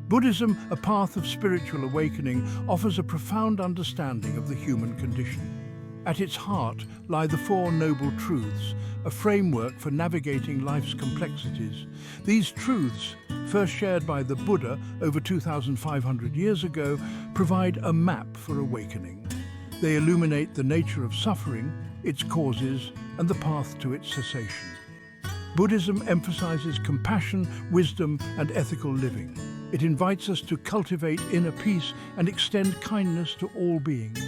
Buddhism, a path of spiritual awakening, offers a profound understanding of the human condition. At its heart lie the Four Noble Truths, a framework for navigating life's complexities. These truths, first shared by the Buddha over 2,500 years ago, provide a map for awakening. They illuminate the nature of suffering, its causes, and the path to its cessation. Buddhism emphasizes compassion, wisdom, and ethical living. It invites us to cultivate inner peace and extend kindness to all beings.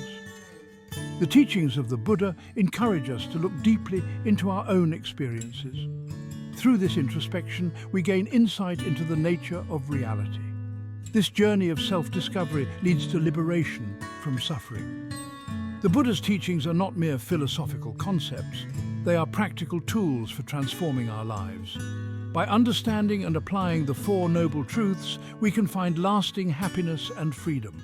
The teachings of the Buddha encourage us to look deeply into our own experiences. Through this introspection, we gain insight into the nature of reality. This journey of self-discovery leads to liberation from suffering. The Buddha's teachings are not mere philosophical concepts. They are practical tools for transforming our lives. By understanding and applying the Four Noble Truths, we can find lasting happiness and freedom.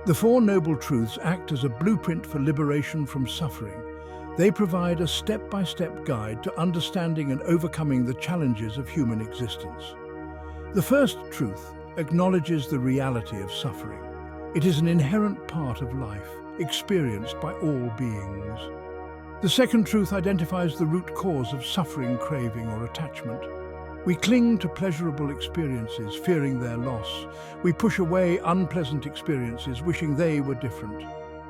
The Four Noble Truths act as a blueprint for liberation from suffering. They provide a step-by-step guide to understanding and overcoming the challenges of human existence. The first truth acknowledges the reality of suffering. It is an inherent part of life, experienced by all beings. The second truth identifies the root cause of suffering, craving, or attachment. We cling to pleasurable experiences, fearing their loss. We push away unpleasant experiences, wishing they were different.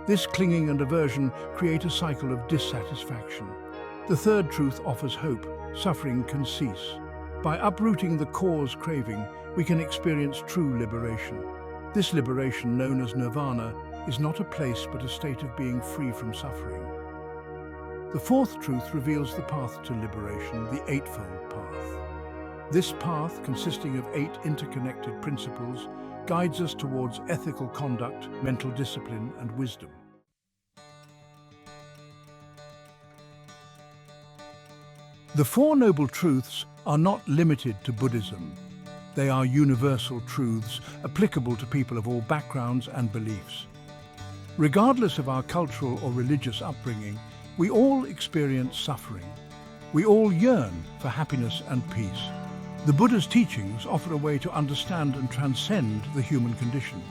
This clinging and aversion create a cycle of dissatisfaction. The third truth offers hope. Suffering can cease. By uprooting the cause craving, we can experience true liberation. This liberation, known as nirvana, is not a place but a state of being free from suffering. The fourth truth reveals the path to liberation, the Eightfold Path. This path, consisting of 8 interconnected principles, guides us towards ethical conduct, mental discipline, and wisdom. The Four Noble Truths are not limited to Buddhism. They are universal truths applicable to people of all backgrounds and beliefs. Regardless of our cultural or religious upbringing, we all experience suffering. We all yearn for happiness and peace. The Buddha's teachings offer a way to understand and transcend the human condition.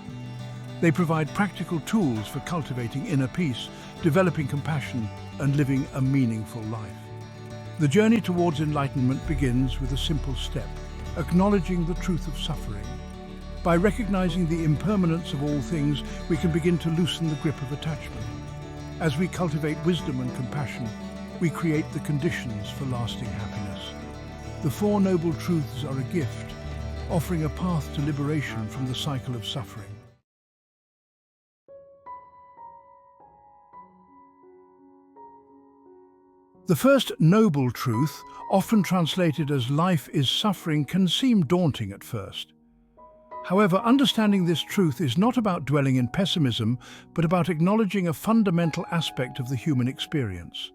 They provide practical tools for cultivating inner peace, developing compassion, and living a meaningful life. The journey towards enlightenment begins with a simple step: acknowledging the truth of suffering. By recognizing the impermanence of all things, we can begin to loosen the grip of attachment. As we cultivate wisdom and compassion, we create the conditions for lasting happiness. The Four Noble Truths are a gift, offering a path to liberation from the cycle of suffering. The first noble truth, often translated as life is suffering, can seem daunting at first. However, understanding this truth is not about dwelling in pessimism, but about acknowledging a fundamental aspect of the human experience.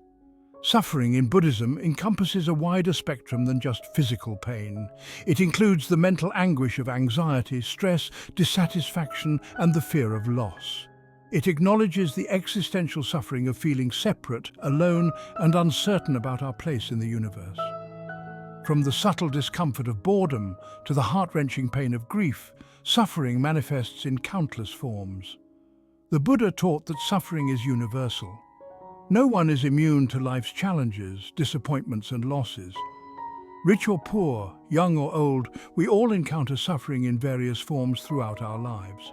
Suffering in Buddhism encompasses a wider spectrum than just physical pain. It includes the mental anguish of anxiety, stress, dissatisfaction, and the fear of loss. It acknowledges the existential suffering of feeling separate, alone, and uncertain about our place in the universe. From the subtle discomfort of boredom to the heart-wrenching pain of grief, suffering manifests in countless forms. The Buddha taught that suffering is universal. No one is immune to life's challenges, disappointments, and losses. Rich or poor, young or old, we all encounter suffering in various forms throughout our lives.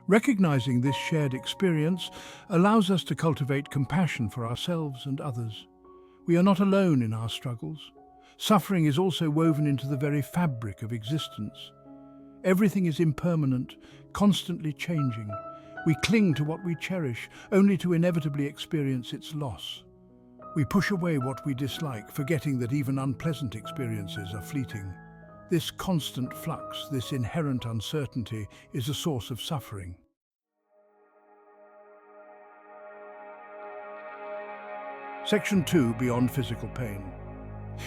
Recognizing this shared experience allows us to cultivate compassion for ourselves and others. We are not alone in our struggles. Suffering is also woven into the very fabric of existence. Everything is impermanent, constantly changing. We cling to what we cherish, only to inevitably experience its loss. We push away what we dislike, forgetting that even unpleasant experiences are fleeting. This constant flux, this inherent uncertainty, is a source of suffering. Section 2, Beyond Physical Pain.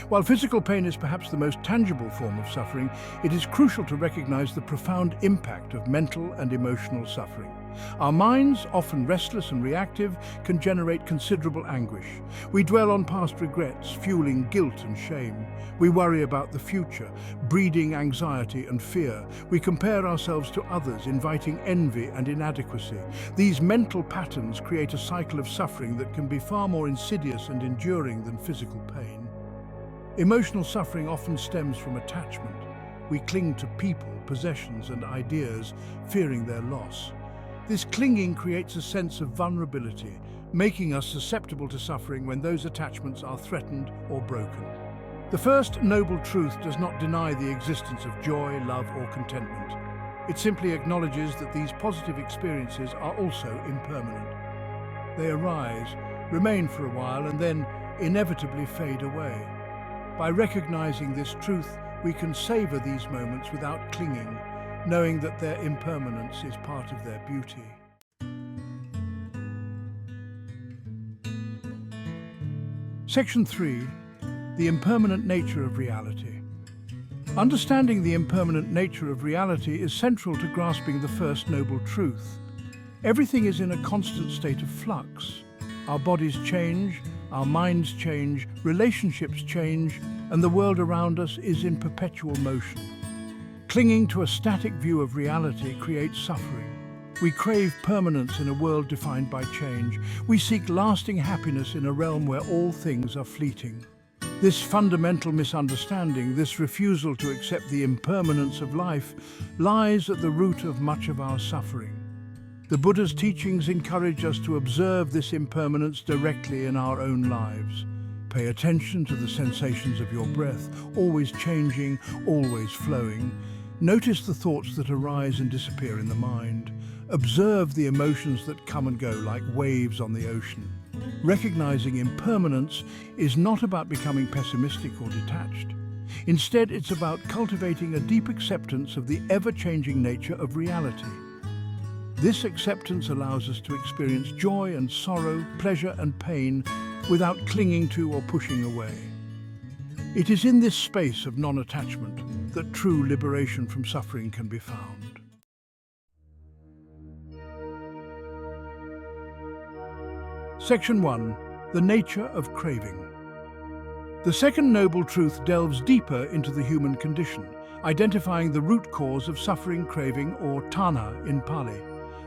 While physical pain is perhaps the most tangible form of suffering, it is crucial to recognize the profound impact of mental and emotional suffering. Our minds, often restless and reactive, can generate considerable anguish. We dwell on past regrets, fueling guilt and shame. We worry about the future, breeding anxiety and fear. We compare ourselves to others, inviting envy and inadequacy. These mental patterns create a cycle of suffering that can be far more insidious and enduring than physical pain. Emotional suffering often stems from attachment. We cling to people, possessions, and ideas, fearing their loss. This clinging creates a sense of vulnerability, making us susceptible to suffering when those attachments are threatened or broken. The first noble truth does not deny the existence of joy, love, or contentment. It simply acknowledges that these positive experiences are also impermanent. They arise, remain for a while, and then inevitably fade away. By recognizing this truth, we can savor these moments without clinging, knowing that their impermanence is part of their beauty. Section 3. The impermanent nature of reality. Understanding the impermanent nature of reality is central to grasping the first noble truth. Everything is in a constant state of flux. Our bodies change, our minds change, relationships change, and the world around us is in perpetual motion. Clinging to a static view of reality creates suffering. We crave permanence in a world defined by change. We seek lasting happiness in a realm where all things are fleeting. This fundamental misunderstanding, this refusal to accept the impermanence of life, lies at the root of much of our suffering. The Buddha's teachings encourage us to observe this impermanence directly in our own lives. Pay attention to the sensations of your breath, always changing, always flowing. Notice the thoughts that arise and disappear in the mind. Observe the emotions that come and go like waves on the ocean. Recognizing impermanence is not about becoming pessimistic or detached. Instead, it's about cultivating a deep acceptance of the ever-changing nature of reality. This acceptance allows us to experience joy and sorrow, pleasure and pain, without clinging to or pushing away. It is in this space of non-attachment that true liberation from suffering can be found. Section 1. The nature of craving. The second noble truth delves deeper into the human condition, identifying the root cause of suffering, craving, or tanha in Pali.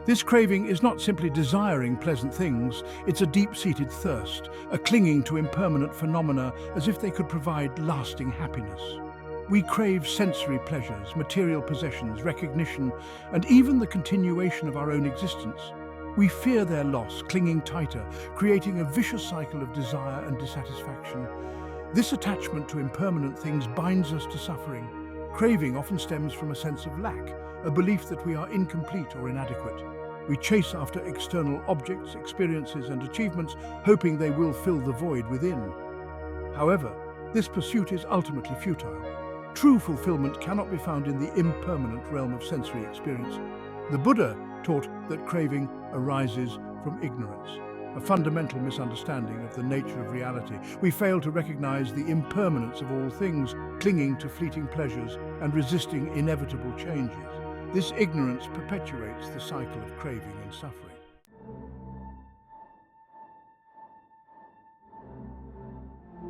This craving is not simply desiring pleasant things, it's a deep-seated thirst, a clinging to impermanent phenomena as if they could provide lasting happiness. We crave sensory pleasures, material possessions, recognition, and even the continuation of our own existence. We fear their loss, clinging tighter, creating a vicious cycle of desire and dissatisfaction. This attachment to impermanent things binds us to suffering. Craving often stems from a sense of lack, a belief that we are incomplete or inadequate. We chase after external objects, experiences, and achievements, hoping they will fill the void within. However, this pursuit is ultimately futile. True fulfillment cannot be found in the impermanent realm of sensory experience. The Buddha taught that craving arises from ignorance, a fundamental misunderstanding of the nature of reality. We fail to recognize the impermanence of all things, clinging to fleeting pleasures and resisting inevitable changes. This ignorance perpetuates the cycle of craving and suffering.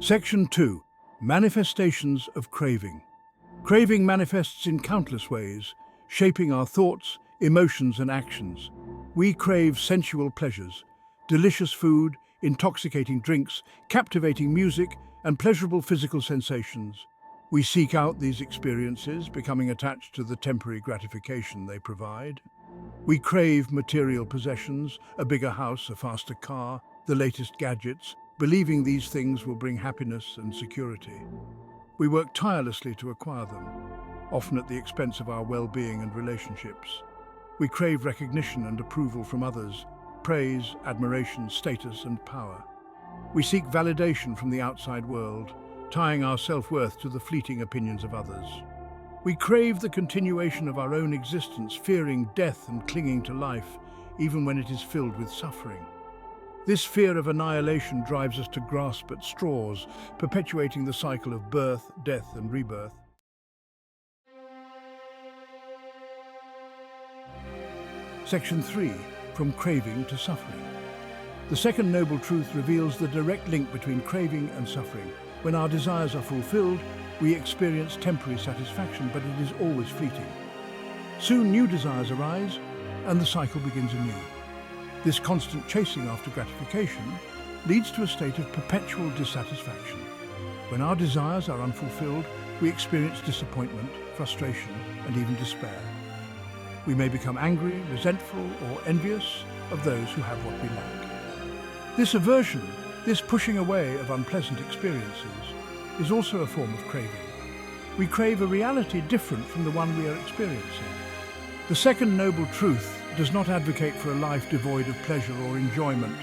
Section 2. Manifestations of craving. Craving manifests in countless ways, shaping our thoughts, emotions, and actions. We crave sensual pleasures, delicious food, intoxicating drinks, captivating music, and pleasurable physical sensations. We seek out these experiences, becoming attached to the temporary gratification they provide. We crave material possessions, a bigger house, a faster car, the latest gadgets, believing these things will bring happiness and security. We work tirelessly to acquire them, often at the expense of our well-being and relationships. We crave recognition and approval from others, praise, admiration, status, and power. We seek validation from the outside world, tying our self-worth to the fleeting opinions of others. We crave the continuation of our own existence, fearing death and clinging to life, even when it is filled with suffering. This fear of annihilation drives us to grasp at straws, perpetuating the cycle of birth, death, and rebirth. Section 3. From craving to suffering. The second noble truth reveals the direct link between craving and suffering. When our desires are fulfilled, we experience temporary satisfaction, but it is always fleeting. Soon new desires arise, and the cycle begins anew. This constant chasing after gratification leads to a state of perpetual dissatisfaction. When our desires are unfulfilled, we experience disappointment, frustration, and even despair. We may become angry, resentful, or envious of those who have what we lack. This aversion, this pushing away of unpleasant experiences, is also a form of craving. We crave a reality different from the one we are experiencing. The second noble truth does not advocate for a life devoid of pleasure or enjoyment.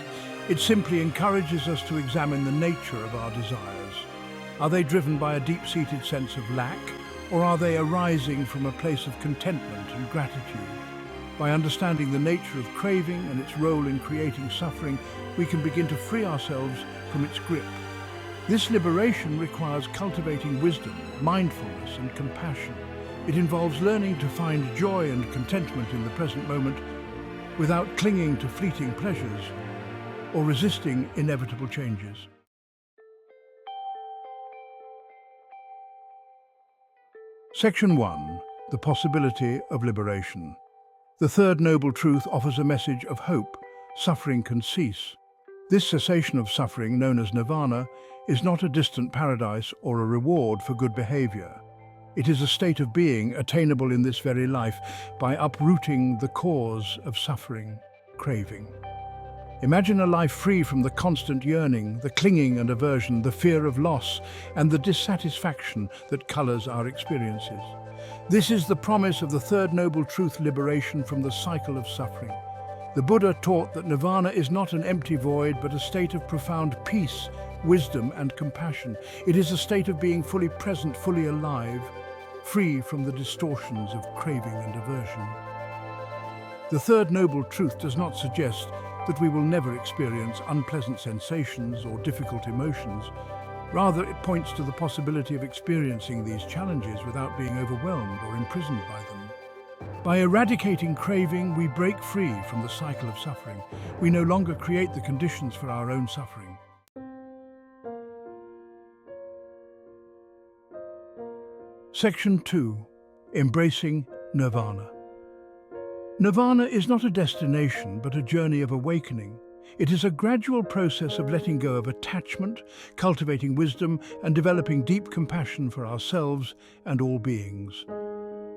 It simply encourages us to examine the nature of our desires. Are they driven by a deep-seated sense of lack, or are they arising from a place of contentment and gratitude? By understanding the nature of craving and its role in creating suffering, we can begin to free ourselves from its grip. This liberation requires cultivating wisdom, mindfulness, and compassion. It involves learning to find joy and contentment in the present moment without clinging to fleeting pleasures or resisting inevitable changes. Section 1. The possibility of liberation. The third noble truth offers a message of hope. Suffering can cease. This cessation of suffering, known as nirvana, is not a distant paradise or a reward for good behavior. It is a state of being attainable in this very life by uprooting the cause of suffering, craving. Imagine a life free from the constant yearning, the clinging and aversion, the fear of loss, and the dissatisfaction that colors our experiences. This is the promise of the third noble truth, liberation from the cycle of suffering. The Buddha taught that nirvana is not an empty void, but a state of profound peace, wisdom, and compassion. It is a state of being fully present, fully alive, free from the distortions of craving and aversion. The third noble truth does not suggest that we will never experience unpleasant sensations or difficult emotions. Rather, it points to the possibility of experiencing these challenges without being overwhelmed or imprisoned by them. By eradicating craving, we break free from the cycle of suffering. We no longer create the conditions for our own suffering. Section 2. Embracing Nirvana. Nirvana is not a destination, but a journey of awakening. It is a gradual process of letting go of attachment, cultivating wisdom, and developing deep compassion for ourselves and all beings.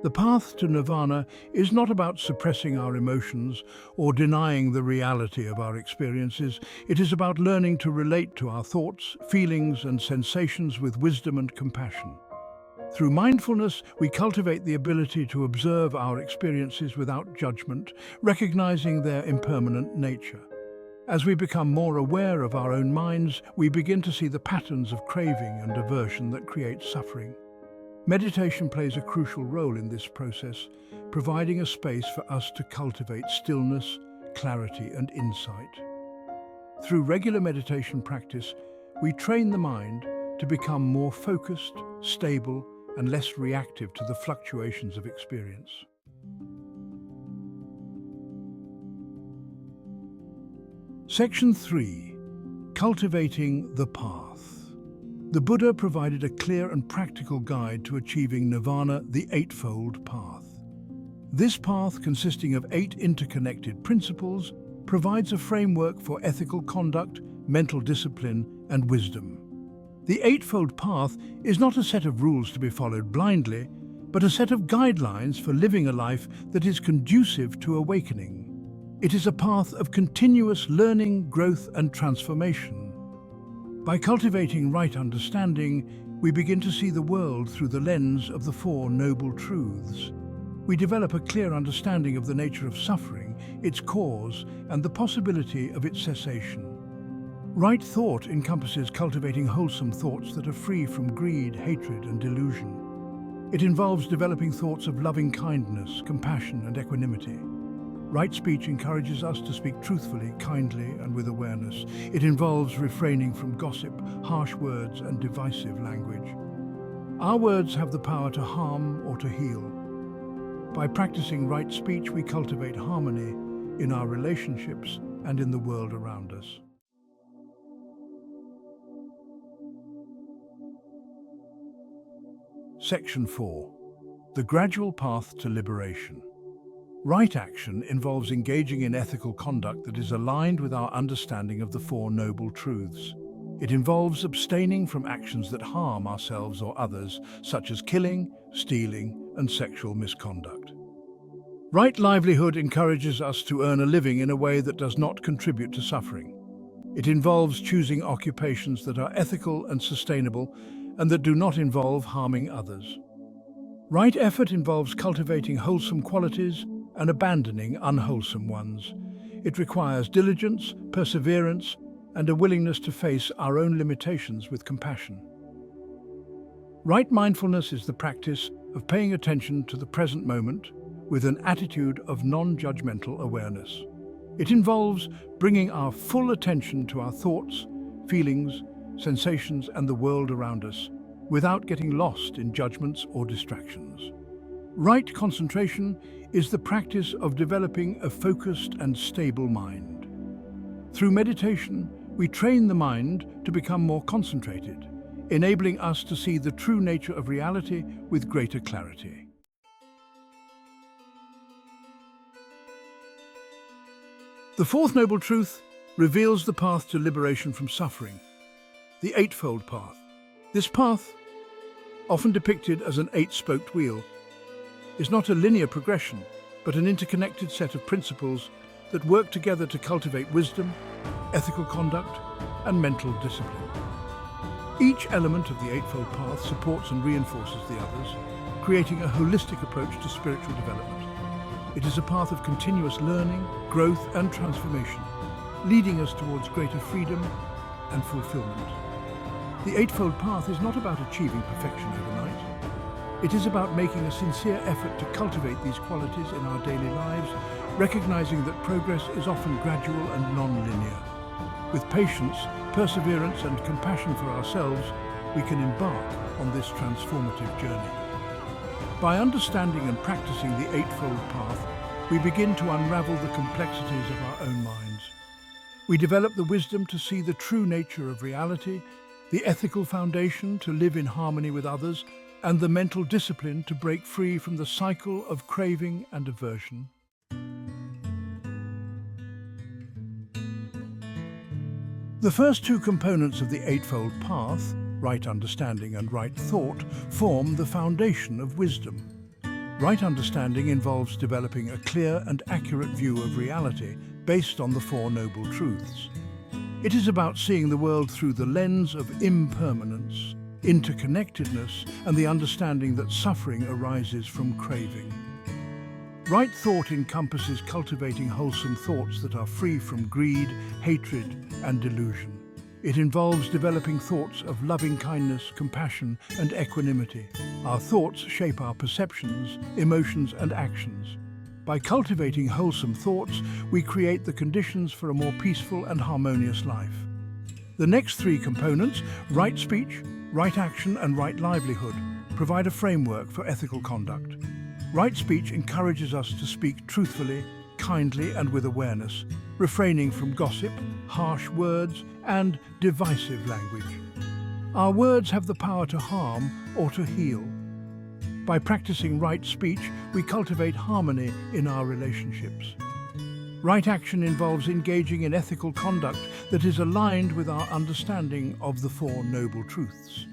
The path to nirvana is not about suppressing our emotions or denying the reality of our experiences. It is about learning to relate to our thoughts, feelings, and sensations with wisdom and compassion. Through mindfulness, we cultivate the ability to observe our experiences without judgment, recognizing their impermanent nature. As we become more aware of our own minds, we begin to see the patterns of craving and aversion that create suffering. Meditation plays a crucial role in this process, providing a space for us to cultivate stillness, clarity, and insight. Through regular meditation practice, we train the mind to become more focused, stable, and less reactive to the fluctuations of experience. Section 3. Cultivating the Path. The Buddha provided a clear and practical guide to achieving nirvana, the Eightfold Path. This path, consisting of 8 interconnected principles, provides a framework for ethical conduct, mental discipline, and wisdom. The Eightfold Path is not a set of rules to be followed blindly, but a set of guidelines for living a life that is conducive to awakening. It is a path of continuous learning, growth, and transformation. By cultivating right understanding, we begin to see the world through the lens of the 4 noble truths. We develop a clear understanding of the nature of suffering, its cause, and the possibility of its cessation. Right thought encompasses cultivating wholesome thoughts that are free from greed, hatred, and delusion. It involves developing thoughts of loving kindness, compassion, and equanimity. Right speech encourages us to speak truthfully, kindly, and with awareness. It involves refraining from gossip, harsh words, and divisive language. Our words have the power to harm or to heal. By practicing right speech, we cultivate harmony in our relationships and in the world around us. Section 4. The gradual path to liberation. Right action involves engaging in ethical conduct that is aligned with our understanding of the Four Noble Truths. It involves abstaining from actions that harm ourselves or others, such as killing, stealing, and sexual misconduct. Right livelihood encourages us to earn a living in a way that does not contribute to suffering. It involves choosing occupations that are ethical and sustainable and that do not involve harming others. Right effort involves cultivating wholesome qualities and abandoning unwholesome ones. It requires diligence, perseverance, and a willingness to face our own limitations with compassion. Right mindfulness is the practice of paying attention to the present moment with an attitude of non-judgmental awareness. It involves bringing our full attention to our thoughts, feelings, sensations, and the world around us without getting lost in judgments or distractions. Right concentration is the practice of developing a focused and stable mind. Through meditation, we train the mind to become more concentrated, enabling us to see the true nature of reality with greater clarity. The Fourth Noble Truth reveals the path to liberation from suffering, the Eightfold Path. This path, often depicted as an eight-spoked wheel, is not a linear progression, but an interconnected set of principles that work together to cultivate wisdom, ethical conduct, and mental discipline. Each element of the Eightfold Path supports and reinforces the others, creating a holistic approach to spiritual development. It is a path of continuous learning, growth, and transformation, leading us towards greater freedom and fulfillment. The Eightfold Path is not about achieving perfection overnight. It is about making a sincere effort to cultivate these qualities in our daily lives, recognizing that progress is often gradual and non-linear. With patience, perseverance, and compassion for ourselves, we can embark on this transformative journey. By understanding and practicing the Eightfold Path, we begin to unravel the complexities of our own minds. We develop the wisdom to see the true nature of reality, the ethical foundation to live in harmony with others, and the mental discipline to break free from the cycle of craving and aversion. The first two components of the Eightfold Path, right understanding and right thought, form the foundation of wisdom. Right understanding involves developing a clear and accurate view of reality based on the Four Noble Truths. It is about seeing the world through the lens of impermanence, interconnectedness, and the understanding that suffering arises from craving. Right thought encompasses cultivating wholesome thoughts that are free from greed, hatred, and delusion. It involves developing thoughts of loving kindness, compassion, and equanimity. Our thoughts shape our perceptions, emotions, and actions. By cultivating wholesome thoughts, we create the conditions for a more peaceful and harmonious life. The next three components, right speech, right action, and right livelihood, provide a framework for ethical conduct. Right speech encourages us to speak truthfully, kindly, and with awareness, refraining from gossip, harsh words, and divisive language. Our words have the power to harm or to heal. By practicing right speech, we cultivate harmony in our relationships. Right action involves engaging in ethical conduct that is aligned with our understanding of the Four Noble Truths.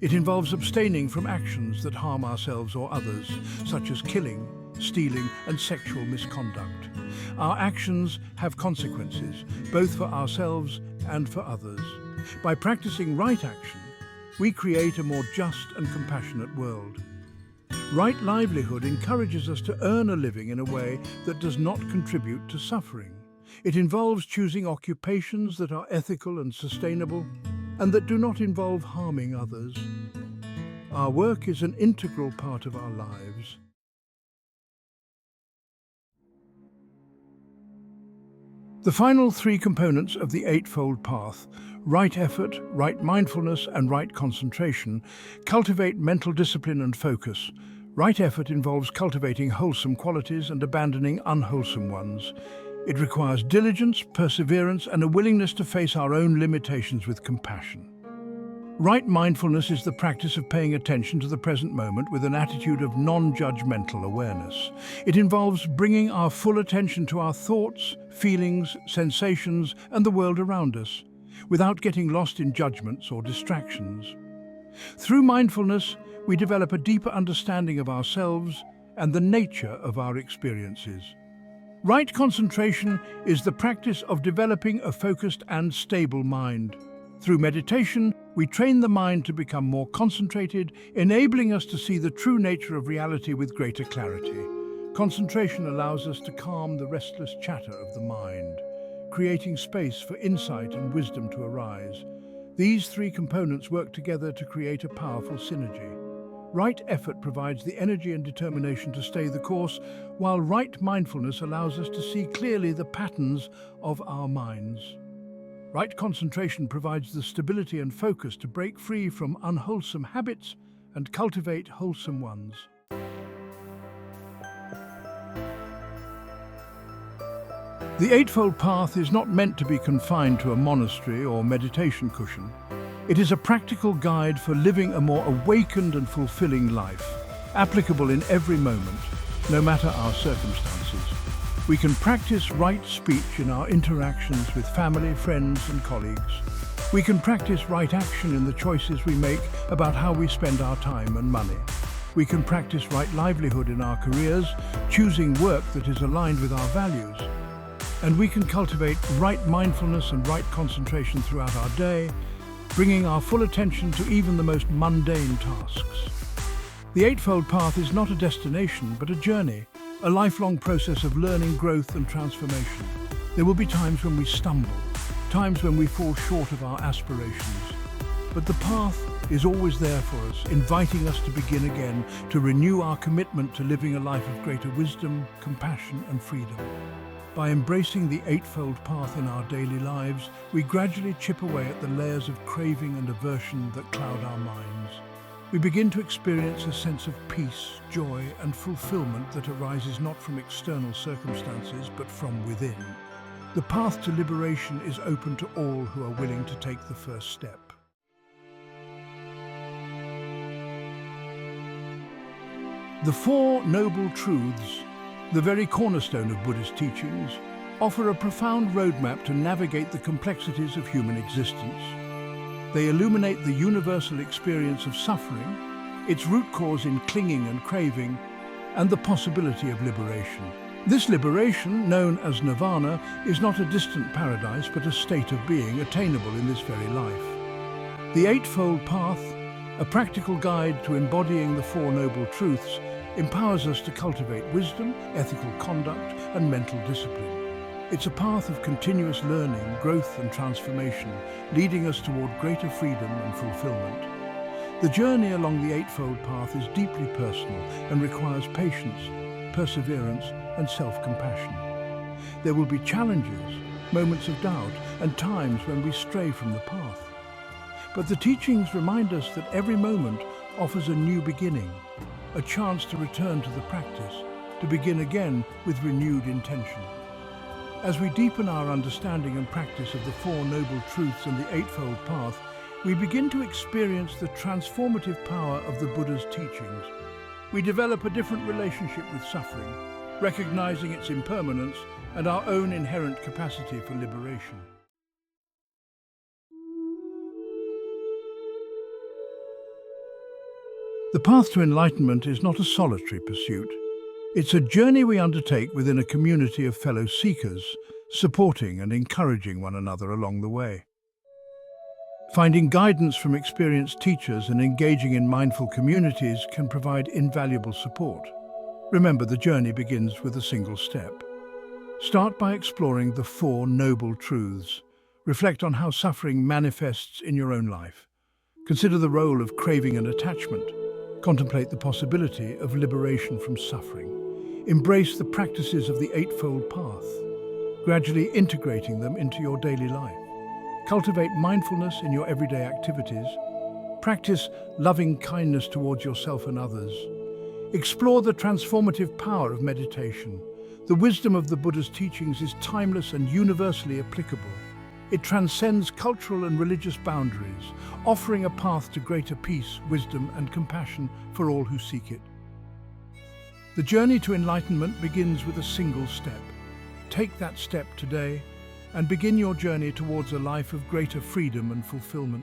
It involves abstaining from actions that harm ourselves or others, such as killing, stealing, and sexual misconduct. Our actions have consequences, both for ourselves and for others. By practicing right action, we create a more just and compassionate world. Right livelihood encourages us to earn a living in a way that does not contribute to suffering. It involves choosing occupations that are ethical and sustainable, and that do not involve harming others. Our work is an integral part of our lives. The final three components of the Eightfold Path, right effort, right mindfulness, and right concentration, cultivate mental discipline and focus, Right effort involves cultivating wholesome qualities and abandoning unwholesome ones. It requires diligence, perseverance, and a willingness to face our own limitations with compassion. Right mindfulness is the practice of paying attention to the present moment with an attitude of non-judgmental awareness. It involves bringing our full attention to our thoughts, feelings, sensations, and the world around us, without getting lost in judgments or distractions. Through mindfulness, we develop a deeper understanding of ourselves and the nature of our experiences. Right concentration is the practice of developing a focused and stable mind. Through meditation, we train the mind to become more concentrated, enabling us to see the true nature of reality with greater clarity. Concentration allows us to calm the restless chatter of the mind, creating space for insight and wisdom to arise. These three components work together to create a powerful synergy. Right effort provides the energy and determination to stay the course, while right mindfulness allows us to see clearly the patterns of our minds. Right concentration provides the stability and focus to break free from unwholesome habits and cultivate wholesome ones. The Eightfold Path is not meant to be confined to a monastery or meditation cushion. It is a practical guide for living a more awakened and fulfilling life, applicable in every moment, no matter our circumstances. We can practice right speech in our interactions with family, friends, and colleagues. We can practice right action in the choices we make about how we spend our time and money. We can practice right livelihood in our careers, choosing work that is aligned with our values. And we can cultivate right mindfulness and right concentration throughout our day, bringing our full attention to even the most mundane tasks. The Eightfold Path is not a destination, but a journey, a lifelong process of learning, growth, and transformation. There will be times when we stumble, times when we fall short of our aspirations. But the path is always there for us, inviting us to begin again, to renew our commitment to living a life of greater wisdom, compassion, and freedom. By embracing the Eightfold Path in our daily lives, we gradually chip away at the layers of craving and aversion that cloud our minds. We begin to experience a sense of peace, joy, and fulfillment that arises not from external circumstances, but from within. The path to liberation is open to all who are willing to take the first step. The Four Noble Truths, the very cornerstone of Buddhist teachings, offer a profound roadmap to navigate the complexities of human existence. They illuminate the universal experience of suffering, its root cause in clinging and craving, and the possibility of liberation. This liberation, known as nirvana, is not a distant paradise but a state of being attainable in this very life. The Eightfold Path, a practical guide to embodying the Four Noble Truths, empowers us to cultivate wisdom, ethical conduct, and mental discipline. It's a path of continuous learning, growth, and transformation, leading us toward greater freedom and fulfillment. The journey along the Eightfold Path is deeply personal and requires patience, perseverance, and self-compassion. There will be challenges, moments of doubt, and times when we stray from the path. But the teachings remind us that every moment offers a new beginning, a chance to return to the practice, to begin again with renewed intention. As we deepen our understanding and practice of the Four Noble Truths and the Eightfold Path, we begin to experience the transformative power of the Buddha's teachings. We develop a different relationship with suffering, recognizing its impermanence and our own inherent capacity for liberation. The path to enlightenment is not a solitary pursuit. It's a journey we undertake within a community of fellow seekers, supporting and encouraging one another along the way. Finding guidance from experienced teachers and engaging in mindful communities can provide invaluable support. Remember, the journey begins with a single step. Start by exploring the Four Noble Truths. Reflect on how suffering manifests in your own life. Consider the role of craving and attachment. Contemplate the possibility of liberation from suffering. Embrace the practices of the Eightfold Path, gradually integrating them into your daily life. Cultivate mindfulness in your everyday activities. Practice loving kindness towards yourself and others. Explore the transformative power of meditation. The wisdom of the Buddha's teachings is timeless and universally applicable. It transcends cultural and religious boundaries, offering a path to greater peace, wisdom, and compassion for all who seek it. The journey to enlightenment begins with a single step. Take that step today and begin your journey towards a life of greater freedom and fulfillment.